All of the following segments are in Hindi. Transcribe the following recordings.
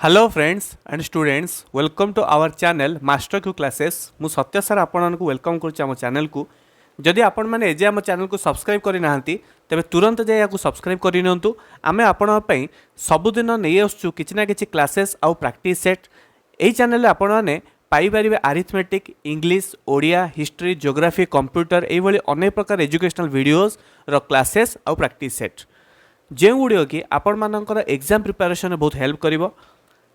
Hello friends and students welcome to our channel master Q classes मु सत्य सर आपण को वेलकम करुच्चे चैनल को जदि आपण मैंने एजे आम चैनल को सब्सक्राइब करना तेरे तुरंत जाए या सब्सक्राइब करनी आम आपण सबुदिन नहीं आसचु कि ना कि क्लासेस आउ प्रैक्टिस सेट यही चैनल आपण मैंने Piper arithmetic English Odia history geography computer ये अनेक प्रकार एजुकेशनल वीडियोस रो क्लासेस आउ प्रैक्टिस सेट जो गुड़िक कि आपण मानकर एग्जाम प्रिपरेशन बहुत हेल्प करिवो।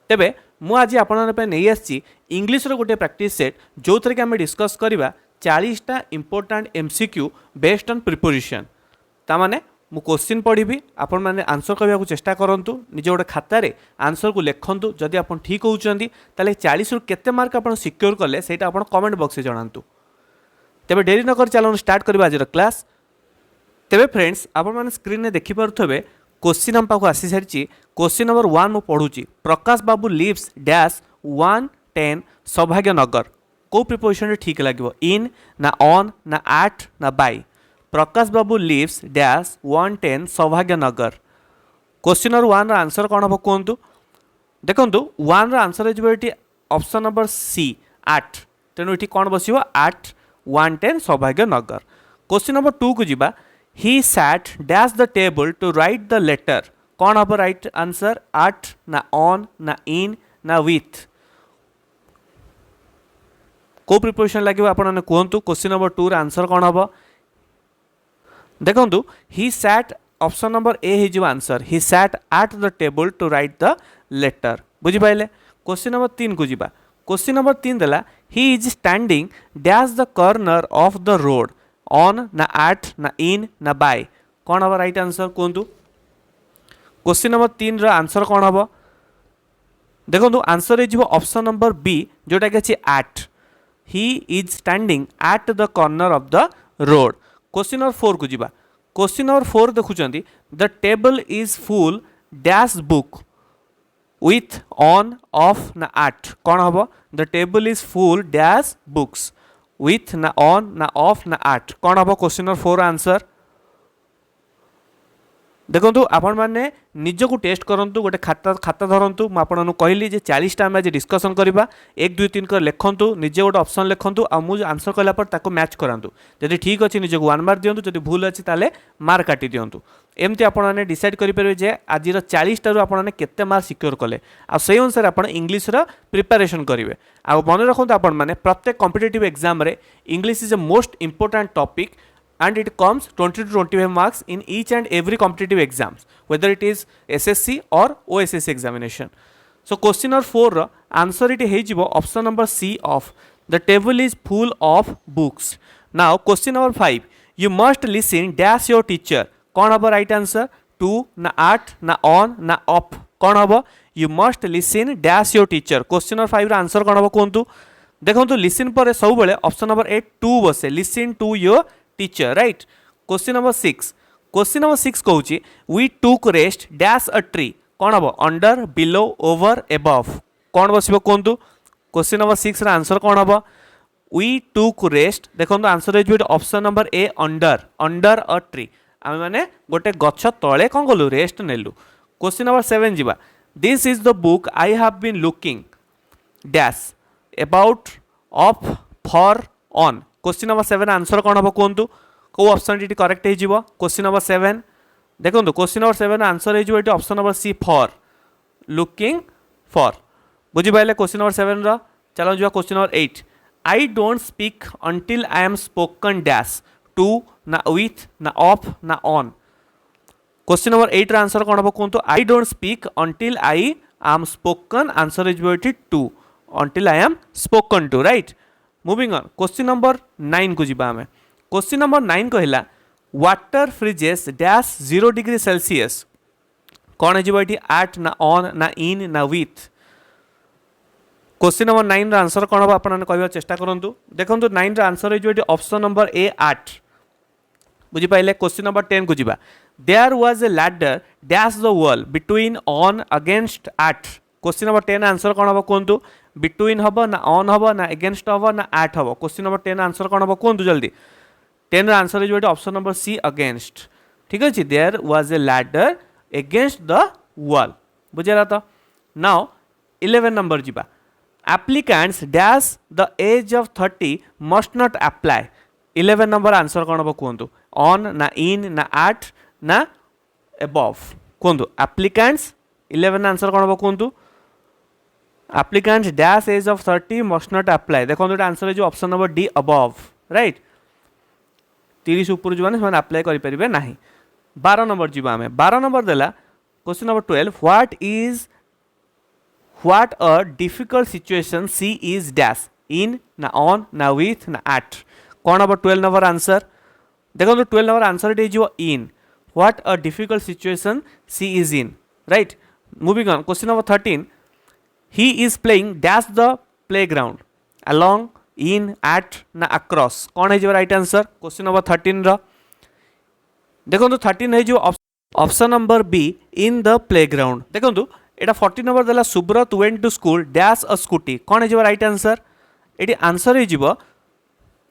तेबे मु आज आपन नहीं आसी इंग्लिश रो गोटे प्रैक्टिस सेट जो थे कि आम डिस्कस करवा 40टा important MCQ based on preposition तामाने मु क्वेश्चन पढ़ी आपण मैंने आंसर करने को चेष्टा करूँ निज गोटे खातार आंसर को लिखु जदि आप ठीक होती ताले 40 रु केते मार्क आप सिक्योर कले सेटा आप कमेंट बॉक्स में जनातु। तेबे डेरी नकर चलो स्टार्ट करवा आज क्लास। तेबे फ्रेंड्स आपण मैंने स्क्रीन में देखिपे क्वेश्चन हम पाक आसी सारी क्वेश्चन नंबर 1 मु पढ़ुची प्रकाश बाबू लिव्स डैश 110 सौभाग्यनगर को प्रिपोजिशन ठीक लगे इन ना ऑन ना एट ना by. Prakash Babu lives dash 110 Saubhagyanagar. Question number 1 answer कौन हम कहतु देखु 1 आंसर हो ऑप्शन नंबर सी 8 तेणु ये कौन बस 8 110 सौभाग्यनगर। क्वेश्चन नंबर 2 को जीवा he sat dash the table to write the letter कौन हम राइट आंसर at ना on ना in ना with को प्रिपोजिशन लगे आपने कहतु। क्वेश्चन नंबर 2 आंसर कौन हम देखु he sat option number A हो answer he sat at the table to write the letter बुझिपारे। क्वेश्चन नंबर 3 को जीवा क्वेश्चन नंबर 3 देला he is standing dash the corner of the road on ना एट ना इन ना बाय कौन हम राइट आंसर कहतु। क्वेश्चन नंबर 3 आंसर कौन हम देखो आंसर हो ऑप्शन नंबर बी जोटा कि अच्छी at he is standing at the corner of the road. Question number 4 को जीवा क्वेश्चन नंबर 4 देखुं the table is full dash book with on of ना एट कौन हम the table is full dash books with ना ऑन ना ऑफ ना एट कौन हम क्वेश्चन नंबर 4 आंसर देखो आपण मैंने निजक टेस्ट करूँ गोटे खाता खाता धरतु मुझे कहली 40टा आम आज डिस्कसन करवा 1 2 3 कर लिखु निजे गोटे ऑप्शन लिखु आ मुझे आंसर कलापर मैच करातु जब ठीक अच्छे निजक 1 मार्क दिंतु जब भूल अच्छी ताले मार्क काटी दिंतु एमती आपने डिसाइड करेंगे आज 40टा आपने केते मार्क सिक्योर कले आ से अनुसार आप इंग्लिश प्रिपरेशन करेंगे। आ मन रखु आपण मैंने प्रत्येक कॉम्पिटिटिव एग्जाम रे English is a most important topic and it comes 20 to 25 marks in each and every competitive exams whether it is SSC or OSSC examination. So question number 4 ro answer it हे जिवो option number C of the table is full of books. Now question number 5 you must listen dash your teacher कौन हम right answer 2 ना 8 ना on ना off कौन हम you must listen dash your teacher। question number 5 row answer कौन हम कहतु देखो listen पर सब बेले option number 8 2 बसे listen to your teacher right। Question number 6 कहूँ we took rest dash a tree कौन हम अंडर बिलो ओवर एबव कौन बस कहतु। क्वेश्चन नंबर 6 आंसर कौन हम we took rest देखो आंसर हो option number A under a tree आम मैंने गोटे गछ तले कौन कलु रेस्ट नेलु। क्वेश्चन नंबर 7 जीवा this is the book I have been looking dash about of for on question number 7 answer कौन हम कहतु कौ ऑप्शन टी करेक्ट हो। क्वेश्चन नंबर 7 देखो क्वेश्चन नंबर 7 आंसर हो option number C for looking for बुझिपारे। क्वेश्चन नंबर 7 रो चलो जो question number 8 I don't speak until I am spoken dash to ना विथ ना ऑफ ना ऑन क्वेश्चन नंबर 8 आंसर कौन हम कहतु I don't speak until I am spoken answer हो to until I am spoken to right. Moving on question number 9 को जीवा आमे क्वेश्चन नंबर 9 कहला water freezes dash 0 degree Celsius कौन हो एट ना ऑन ना इन ना विथ। क्वेश्चन नंबर 9 आंसर कौन हम आपने कहवा चेष्टा करूँ देखो 9 आंसर हो ऑप्शन नंबर ए 8 बुझिपारे। क्वेश्चन नंबर 10 को जीवा there was a ladder dash the wall between on against at question number 10 answer कौन हम कहतु बिटवीन हम ना ऑन हम ना एगेंस्ट हम ना एट हम। क्वेश्चन नंबर 10 आंसर कौन हम कहतु जल्दी 10 आंसर हो ऑप्शन नंबर सी अगेंस्ट ठीक अच्छे there was a ladder against the wall बुझेगा तो। नाउ 11 नंबर जीवा applicants dash the age of 30 must not apply 11 number answer कौन हम कहतु on ना in ना at ना above कहतु applicants 11 आंसर कौन हम कहतु applicants dash age of 30 must not apply देखो ये आंसर है जो option number D above right 30 ऊपर जो मैंने अप्लाई करें ना 12 नंबर जीवा आम 12 नंबर देला question number 12 what a difficult situation C is dash in ना on ना with ना at कौन हम 12 नंबर आंसर देखो 12 नंबर आंसर इट जो in what a difficult situation C is in right moving on question number 13 he is playing dash the playground along in at ना across कौन है जो राइट आंसर क्वेश्चन नंबर 13 रो देखो 13 है जो option number B in the playground देखो एटा 40 नंबर देला Subrata went to school dash a scooty कौन है राइट आंसर ये आंसर हो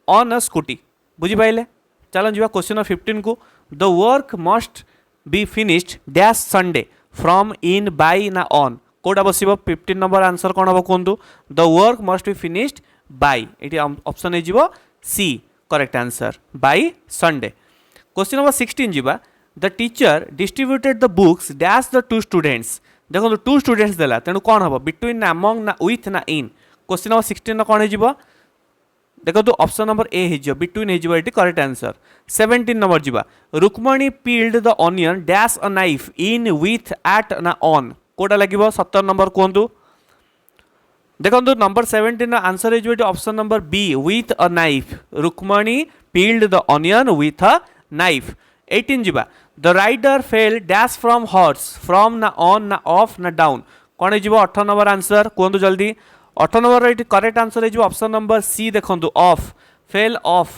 ऑन अ स्कूटी बुझी पाइले चलो जी क्वेश्चन नंबर 15 को the work must be finished dash Sunday from in by ना ऑन कोटा बस 15 नंबर आंसर कौन हम कहतु the work must be finished by ये ऑप्शन हो C correct answer by Sunday question number 16 जीवा the teacher distributed the books dash the to students देखो टू स्टूडेंट्स देला तेणु कौन हम बिटवीन ना अमंग ना विथ ना इन क्वेश्चन नंबर 16 कौन हो देखो ऑप्शन नंबर ए हो बिटवीन हो करेक्ट आंसर 17 नंबर जीवा Rukmini peeled the onion dash a knife in with at ना ऑन कोटा लगे 17 नंबर कहतु देखो नंबर 17 आंसर हो option number B with a knife Rukmini peeled the onion with a knife 18 जीवा the rider fell dash from horse from ना ऑन ना ऑफ ना डाउन कौन हो 18 नंबर आंसर कहतु जल्दी 18 नंबर करेक्ट आंसर हो ऑप्शन नंबर सी देखो of fell off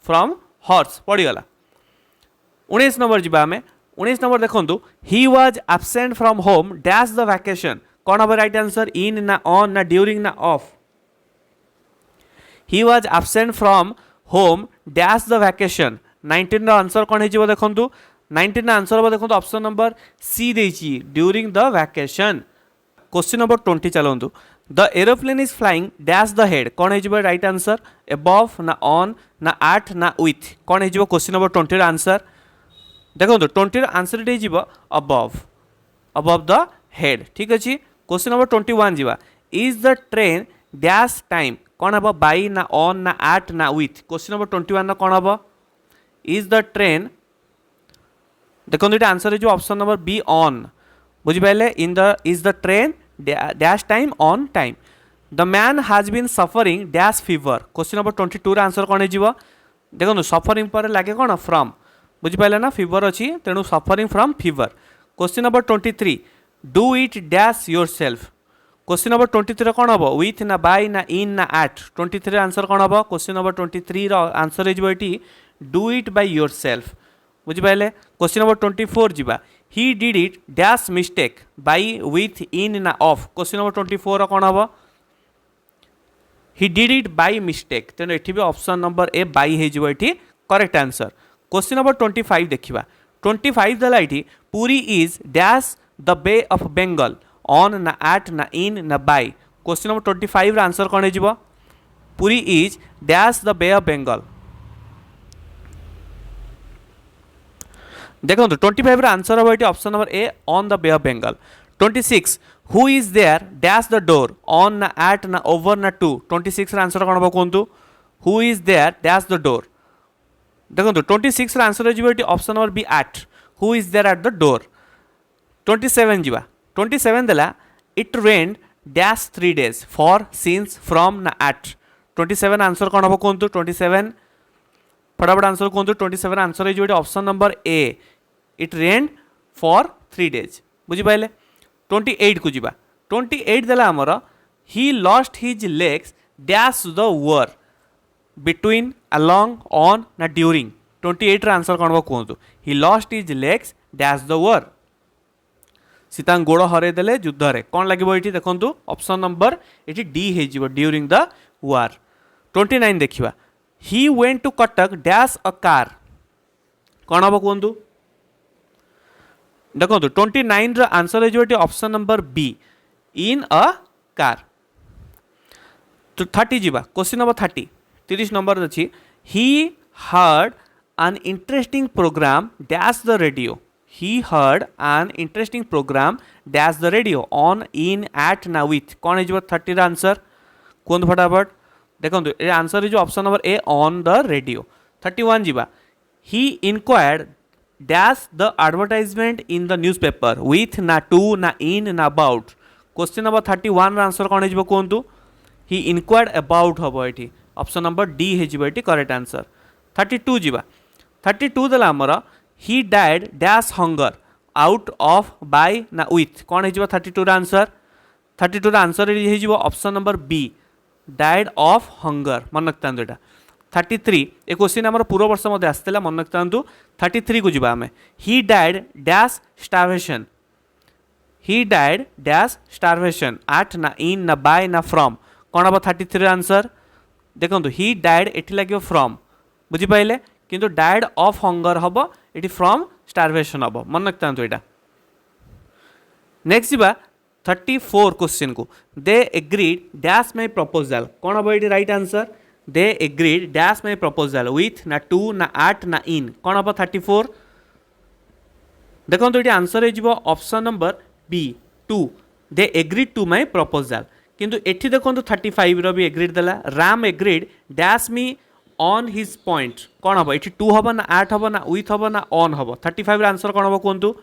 from horse पड़गला 19 नंबर जीवा आम 19 नंबर देखो he was absent from home dash the vacation कौन हम राइट आंसर इन ना ऑन ना ड्यूरिंग ना of he was absent from home dash the vacation 19 answer कौन हो देखो 19 आंसर हम देखो ऑप्शन नंबर सी देछि during the vacation question number 20 चलतु the aeroplane is flying dash the head कौन हो राइट आंसर एबव ना ऑन ना एट ना विथ कौन हो क्वेश्चन नंबर 20 आंसर देखो 20 आंसर हो अबव द हेड ठीक अच्छे क्वेश्चन नंबर 21 जीवा is the train dash time कौन हम बाई ना ऑन ना एट ना विथ क्वेश्चन नंबर 21 कौन हम इज द ट्रेन देखो ये आंसर है जो ऑप्शन नंबर बी ऑन बुझिपारे in the is the train dash time on time the man has been suffering dash fever question number 22 answer कौन हो देखो सफरिंग पर लगे कौन फ्रॉम बुझिपारे ना फीवर अच्छी तेणु suffering from fever question number 23 do it dash your self question number 23 कौन हम विथ ना बाय ना इन ना एट 23 आंसर कौन हम क्वेश्चन नंबर 23 आंसर हो do it by yourself बुझिपारे क्वेश्चन नंबर 24 जीवा he did it dash mistake by with in ना ऑफ क्वेश्चन नंबर 24 कौन हम he did it by mistake तेणु ये भी ऑप्शन नंबर ए बाय हो करेक्ट आंसर क्वेश्चन नंबर 25 देखा 25 देला ये Puri is dash the Bay of Bengal on ना एट ना इन ना बाय क्वेश्चन नंबर 25 आंसर कौन हो Puri is dash the Bay of Bengal देखो 25 आंसर हम ये option number A on the Bay of Bengal 26 who is there dash the door on ना एट ना ओवर ना टू 26 आंसर कौन हम कहतु who is there dash the door देखो 26 आंसर हो option number B at who is there at the door 27 जीवा 27 देला it rained dash 3 days for since from ना एट 27 आंसर कौन हम कहतु 27 फटाफट आंसर कहतु 27 आंसर हो option number A it rained for 3 days बुझिपारे 28 को जीवा 28 देला आमर he lost his legs dash the war between along on ना ड्यूरिंग 28 आंसर कौन हम कहतु he lost his legs dash the war सीता गोड़ हरईदे युद्ध कौन लगे ये देखो ऑप्शन नंबर ये डी हो ड्यूरिंग द वार 29 देखा he went to Cuttack dash a car कौन हम कहतु देखो 29 आंसर हो option number B in a car. तो 30 जीवा क्वेश्चन नंबर 30 नंबर अच्छी he heard an interesting program dash the radio. He heard an interesting program dash the radio on in at na with कौन है 30 रा आंसर कौन फटाफट देखो ये आंसर है जो option number A on the radio. 31 जीवा he inquired dash the advertisement in the newspaper with ना to ना in ना about। क्वेश्चन नंबर 31 रा आंसर कौन है कहतु he inquired about हम ये ऑप्शन नंबर डी है करेक्ट आंसर। 32 जीवा 32 देला आमर he died dash hunger out of by ना विथ कौन है 32 रा आंसर 32 रा आंसर ये option number B died of hunger मन रखता यहाँ 33 ए क्वेश्चन आम पूर्व वर्ष आसाला मन रखता 33 को जीवा आम ही डाएड डैश स्टार्वेशन ही डाएड डैश स्टार्वेशन एट ना इन ना बाय ना फ्रॉम कौन हम 33 आंसर देखो ही डाएड ये लगे फ्रॉम बुझीपारे किंतु डाएड ऑफ हंगर हम ये फ्रॉम स्टार्वेशन हम मन रखता यहाँ। नेक्स्ट जीवा 34 क्वेश्चन को they agreed dash my proposal कौन हम ये right answer they agreed dash my proposal with ना टू ना एट ना इन कौन हम 34 देखो ये आंसर हो option number B to they agreed to my proposal किंतु एठी देखो 35 रो भी एग्रीड देला Ram agreed dash me on his point कौन हम ये टू हम ना एट हम ना विथ हम ना ऑन हम 35 आंसर कौन हम कहतु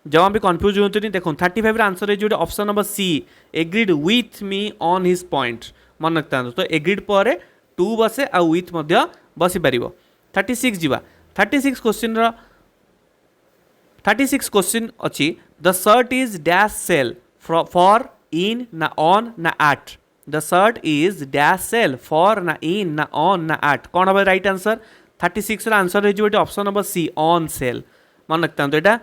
जब भी कन्फ्यूज हूँ देखो 35 आंसर है जो option number C agreed with me on his point मन रखता तो एग्रीड पर टू बसे आ विथ बसी पार। 36 जीवा 36 क्वेश्चन 36 क्वेश्चन अच्छी the shirt is dash sale for in ना ऑन ना at the shirt is dash sale for ना इन ना ऑन ना एट कौन हम राइट आंसर 36 आंसर हो option number C on sale मन रखता तो यहाँ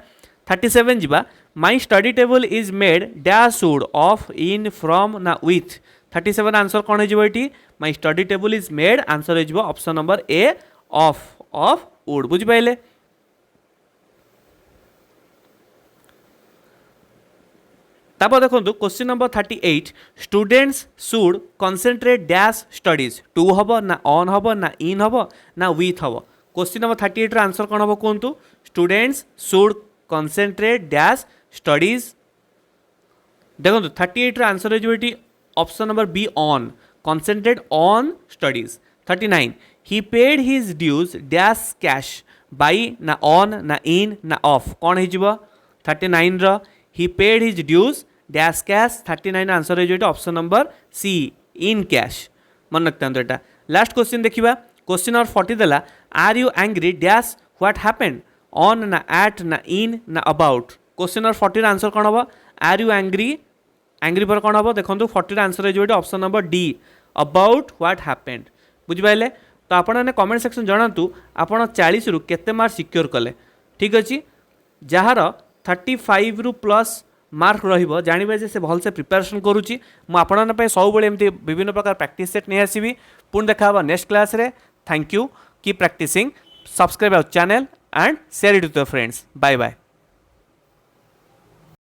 37 जीवा my study table is made dash wood of in from ना विथ 37 आंसर कौन हो my study table is made answer हो option number A of wood बुझीपारे। तापर देखो question number 38 students should concentrate dash studies to हम ना ऑन हम ना इन हम ना विथ हम क्वेश्चन नंबर 38 आंसर कौन हम कहतु students should concentrate dash studies देखो 38 आंसर हो option number B on concentrate on studies. 39 he paid his dues dash cash by ना ऑन ना इन ना ऑफ कौन हो 39 he paid his dues dash cash 39 answer हो option number C in cash मन रखता यहाँ। लास्ट क्वेश्चन देखा क्वेश्चन नंबर 40 देला are you angry dash what happened on ना एट ना इन ना अबाउट क्वेश्चन नंबर 40 आंसर कौन हम आर यू एंग्री एंग्री पर कौन हम देखो 40 आंसर हो option number D about what happened बुझीपारे। तो आपने कमेंट सेक्शन जनातु आप 40 रु केते मार्क सिक्योर कले ठीक अच्छे जार 35 रु प्लस मार्क रहिबो जानिबे जे से भल से प्रिपरेशन करूची मु आपन पे सब बेले एमती विभिन्न प्रकार प्रैक्टिस सेट नहीं आसीबी पुन देखा नेक्स्ट क्लास रे। Thank you keep practising subscribe our channel and share it with your friends bye bye.